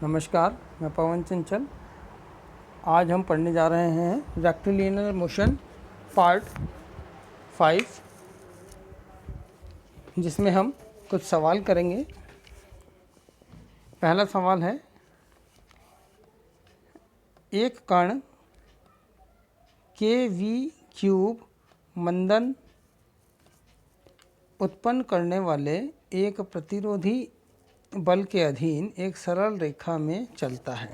नमस्कार, मैं पवन चंचल। आज हम पढ़ने जा रहे हैं रेक्टिलिनियर मोशन पार्ट 5, जिसमें हम कुछ सवाल करेंगे। पहला सवाल है, एक कण kv³ मंदन उत्पन्न करने वाले एक प्रतिरोधी बल के अधीन एक सरल रेखा में चलता है।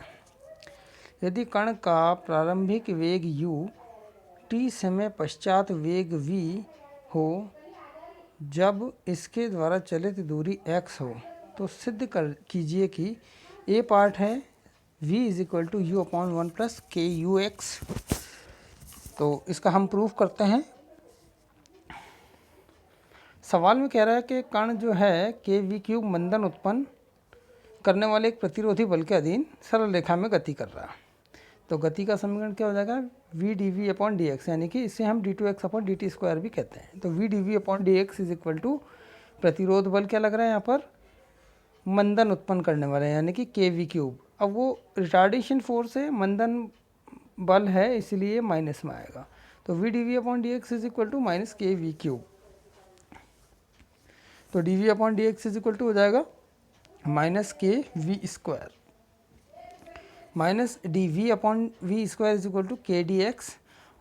यदि कण का प्रारंभिक वेग u t समय पश्चात वेग v हो जब इसके द्वारा चलित दूरी x हो, तो सिद्ध कीजिए कि a पार्ट है v = u/1 + kux। तो इसका हम प्रूफ करते हैं। सवाल में कह रहा है कि कण जो है kv³ मंदन उत्पन्न करने वाले एक प्रतिरोधी बल के अधीन सरल रेखा में गति कर रहा है। तो गति का समीकरण क्या हो जाएगा, v dv/dx, यानी कि इसे हम d2x/dt² भी कहते हैं। तो v dv/dx = प्रतिरोध बल क्या लग रहा है यहाँ पर, मंदन उत्पन्न करने वाले, यानी कि kv³। अब वो रिटार्डेशन फोर्स है, मंदन बल है, इसलिए माइनस में आएगा। तो v dv/dx = -kv³। तो dv/dx हो जाएगा -kv², -dv/v² kdx।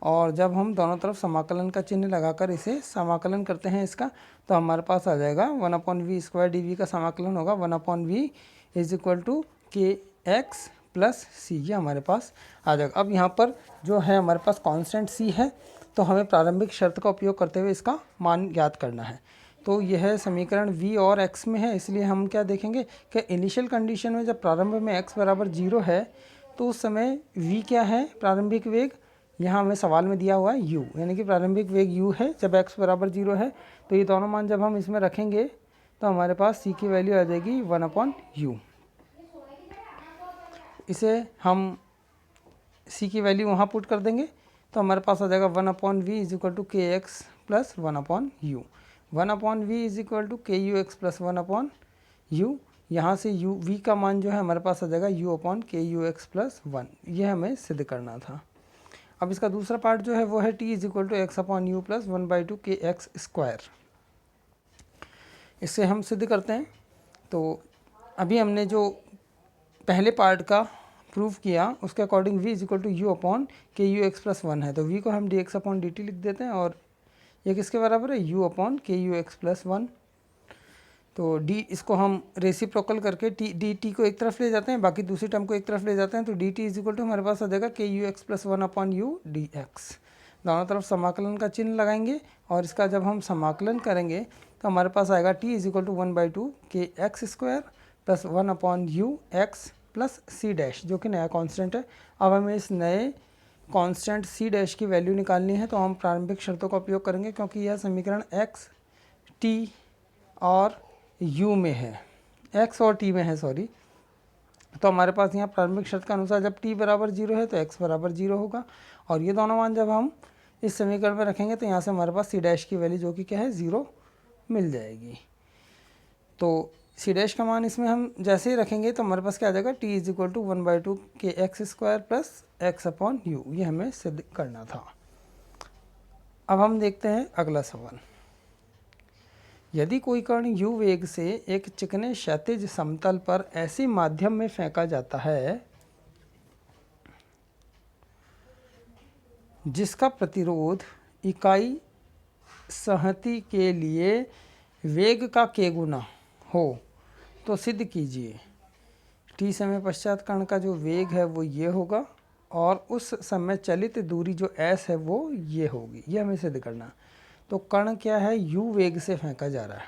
और जब हम दोनों तरफ समाकलन का चिन्ह लगाकर इसे समाकलन करते हैं इसका, तो हमारे पास आ जाएगा 1/v² dv का समाकलन होगा 1/v = kx + c। ये हमारे पास आ जाएगा। अब यहाँ पर जो है हमारे पास कांस्टेंट c है, तो हमें प्रारंभिक शर्त का उपयोग करते हुए इसका मान ज्ञात करना है। तो यह समीकरण v और x में है, इसलिए हम क्या देखेंगे कि इनिशियल कंडीशन में जब प्रारंभ में x = 0 है, तो उस समय v क्या है, प्रारंभिक वेग, यहाँ हमें सवाल में दिया हुआ है u, यानी कि प्रारंभिक वेग u है जब x = 0 है। तो ये दोनों मान जब हम इसमें रखेंगे तो हमारे पास c की वैल्यू आ जाएगी 1/u। इसे हम c की वैल्यू वहाँ पुट कर देंगे तो हमारे पास आ जाएगा 1/v = kx + 1/u। 1/v = kux + 1/u। यहाँ से v का मान जो है हमारे पास आ जाएगा u/kux + 1। यह हमें सिद्ध करना था। अब इसका दूसरा पार्ट जो है वो है t = x/u + 1/2 kx²। इससे हम सिद्ध करते हैं। तो अभी हमने जो पहले पार्ट का प्रूफ किया उसके अकॉर्डिंग v = u/kux + 1 है। तो v को हम dx/dt लिख देते हैं और ये किसके बराबर है, u/kux + 1। तो d इसको हम रेसिप्रोकल करके dt को एक तरफ ले जाते हैं, बाकी दूसरी टर्म को एक तरफ ले जाते हैं। तो dt = हमारे पास आ जाएगा kux + 1/u dx। दोनों तरफ समाकलन का चिन्ह लगाएंगे और इसका जब हम समाकलन करेंगे तो हमारे पास आएगा t = 1/2 kx² + 1/u x + c dash, जो कि नया कांस्टेंट है। अब हमें इस नए कांस्टेंट c डैश की वैल्यू निकालनी है, तो हम प्रारंभिक शर्तों का उपयोग करेंगे, क्योंकि यह समीकरण x t और u में है, x और t में है, सॉरी। तो हमारे पास यहाँ प्रारंभिक शर्त के अनुसार जब t = 0 है तो x = 0 होगा। और ये दोनों मान जब हम इस समीकरण में रखेंगे तो यहाँ से हमारे पास c डैश की वैल्यू जो कि क्या है, 0 मिल जाएगी। तो c डैश का मान इसमें हम जैसे ही रखेंगे तो हमारे पास क्या आ जाएगा, t = 1/2 kx² + x/u। ये हमें सिद्ध करना था। अब हम देखते हैं अगला सवाल। यदि कोई कण u वेग से एक चिकने क्षैतिज समतल पर ऐसे माध्यम में फेंका जाता है जिसका प्रतिरोध इकाई संहति के लिए वेग का k गुना हो, तो सिद्ध कीजिए t समय पश्चात कण का जो वेग है वो ये होगा और उस समय चलित दूरी जो s है वो ये होगी। ये हमें सिद्ध करना। तो कण क्या है, u वेग से फेंका जा रहा है।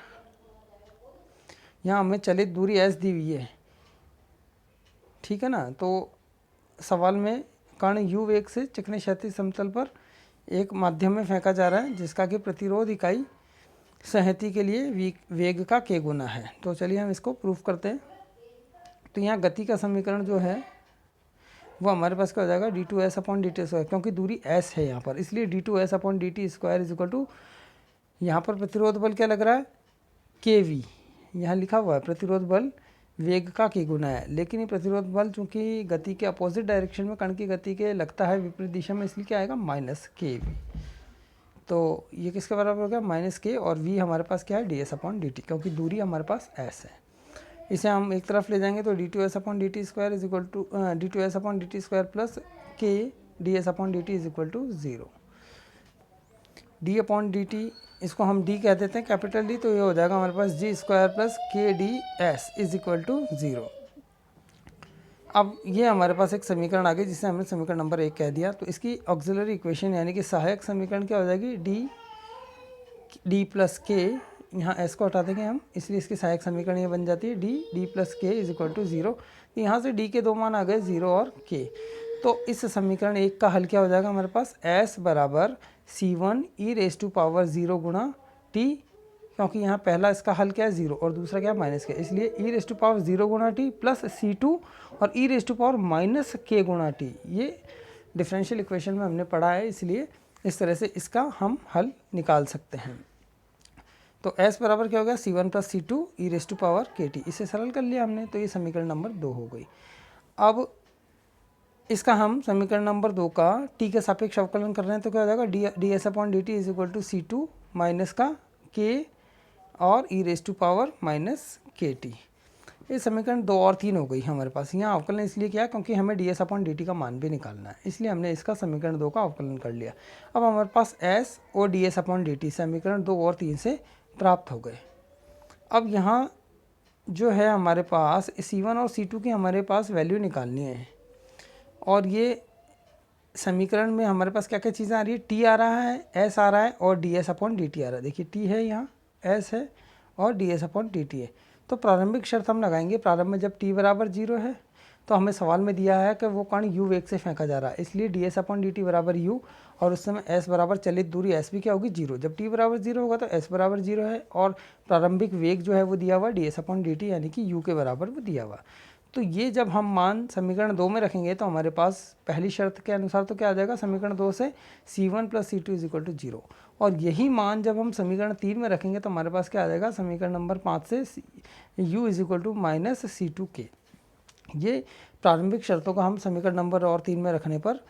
यहाँ हमें चलित दूरी s दी हुई है, ठीक है ना। तो सवाल में कण u वेग से चिकने क्षैतिज समतल पर एक माध्यम में फेंका जा रहा है जिसका कि प्रतिरोध इकाई संहति के लिए वेग का k गुना है। तो चलिए हम इसको प्रूफ करते हैं। तो यहाँ गति का समीकरण जो है वो हमारे पास क्या हो जाएगा, d2s/dt², क्योंकि दूरी s है यहाँ पर, इसलिए d2s/dt² = यहाँ पर प्रतिरोध बल क्या लग रहा है, kv। यहाँ लिखा हुआ है प्रतिरोध बल वेग का k गुना है, लेकिन ये प्रतिरोध बल चूंकि गति के अपोजिट डायरेक्शन में कण की गति के लगता है विपरीत दिशा में, इसलिए क्या आएगा माइनस के वी। तो ये किसके बराबर हो गया माइनस के, और v हमारे पास क्या है ds/dt, क्योंकि दूरी हमारे पास s है। इसे हम एक तरफ ले जाएंगे तो d2s/dt square is equal to d2s/dt square plus k ds/dt is equal to 0। d/dt इसको हम d कह देते हैं कैपिटल D, तो ये हो जाएगा हमारे पास g square plus K D S is equal to 0। अब ये हमारे पास एक समीकरण आ गई जिसे हमने समीकरण नंबर 1 कह दिया। तो इसकी ऑक्सिलरी इक्वेशन यानी कि सहायक समीकरण क्या हो जाएगी d प्लस के, यहाँ s को हटा देंगे हम, इसलिए इसकी सहायक समीकरण ये बन जाती है d प्लस के इज इक्वल टू 0। यहाँ से d के दो मान आ गए 0 और k। तो इस समीकरण 1 का हल क्या हो जाएगा हमारे पास s बराबर c1 e⁻0 गुणा t, क्योंकि यहाँ पहला इसका हल क्या है 0 और दूसरा क्या है माइनस के, इसलिए e⁻0 गुणा t प्लस c2 और e⁻k गुणा t। ये डिफरेंशियल इक्वेशन में हमने पढ़ा है, इसलिए इस तरह से इसका हम हल निकाल सकते हैं। तो s बराबर क्या हो गया c1 प्लस c2 e⁻kt, इसे सरल कर लिया हमने, तो ये समीकरण नंबर 2 हो गई। अब इसका हम समीकरण नंबर 2 का t के सापेक्ष अवकलन कर रहे हैं, तो क्या हो जाएगा ds/dt is equal to c2 minus का k और e⁻kt। ये समीकरण 2 और 3 हो गई हमारे पास। यहाँ अवकलन इसलिए किया क्योंकि हमें ds/dt का मान भी निकालना है, इसलिए हमने इसका समीकरण 2 का अवकलन कर लिया। अब हमारे पास s और ds/dt समीकरण 2 और 3 से प्राप्त हो गए। अब यहाँ जो है हमारे पास c1 और c2 की हमारे पास वैल्यू निकालनी है, और ये समीकरण में हमारे पास क्या क्या चीज़ें आ रही है, t आ रहा है, s आ रहा है और ds/dt आ रहा है। देखिए t है, यहाँ s है और ds/dt है। तो प्रारंभिक शर्त हम लगाएंगे। प्रारंभ में जब t बराबर 0 है तो हमें सवाल में दिया है कि वो कण u वेग से फेंका जा रहा है, इसलिए ds/dt बराबर u, और उस समय s बराबर चलित दूरी s भी क्या होगी 0। जब t बराबर 0 होगा तो s बराबर 0 है, और प्रारंभिक वेग जो है वो दिया हुआ ds/dt यानी कि u के बराबर वो दिया हुआ। तो ये जब हम मान समीकरण 2 में रखेंगे तो हमारे पास पहली शर्त के अनुसार तो क्या आ जाएगा समीकरण 2 से c1 plus c2 is equal to 0, और यही मान जब हम समीकरण 3 में रखेंगे तो हमारे पास क्या आ जाएगा समीकरण नंबर 5 से u is equal to minus c2k। ये प्रारंभिक शर्तों का हम समीकरण नंबर और 3 में रखने पर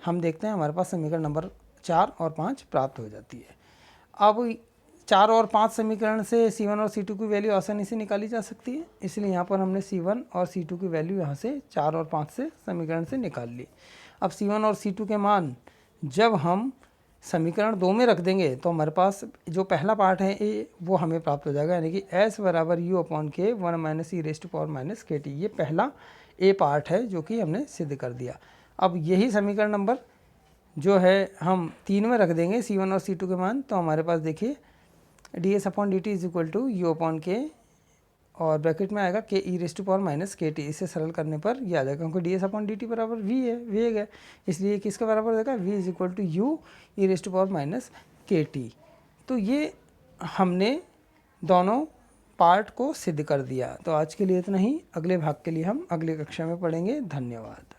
हम देखते हैं हमारे पास समीकरण नंबर 4 और 5 प्राप्त हो जाती है। अब 4 और 5 समीकरण से c1 और c2 की वैल्यू आसानी से निकाली जा सकती है, इसलिए यहाँ पर हमने c1 और c2 की वैल्यू यहाँ से 4 और 5 से समीकरण से निकाल ली। अब c1 और c2 के मान जब हम समीकरण 2 में रख देंगे तो हमारे पास जो पहला पार्ट है ए वो हमें प्राप्त हो जाएगा, यानी कि s बराबर u/k 1 माइनस e⁻kt। ये पहला ए पार्ट है जो कि हमने सिद्ध कर दिया। अब यही समीकरण नंबर जो है हम 3 में रख देंगे c1 और c2 के मान, तो हमारे पास देखिए ds/dt is equal to u/k और ब्रैकेट में आएगा k e⁻kt। इसे सरल करने पर ये आ जाएगा, क्योंकि ds/dt बराबर v है, वेग है, इसलिए किसके बराबर हो जाएगा v is equal to u e⁻kt। तो ये हमने दोनों पार्ट को सिद्ध कर दिया। तो आज के लिए इतना ही, अगले भाग के लिए हम अगले कक्षा में पढ़ेंगे। धन्यवाद।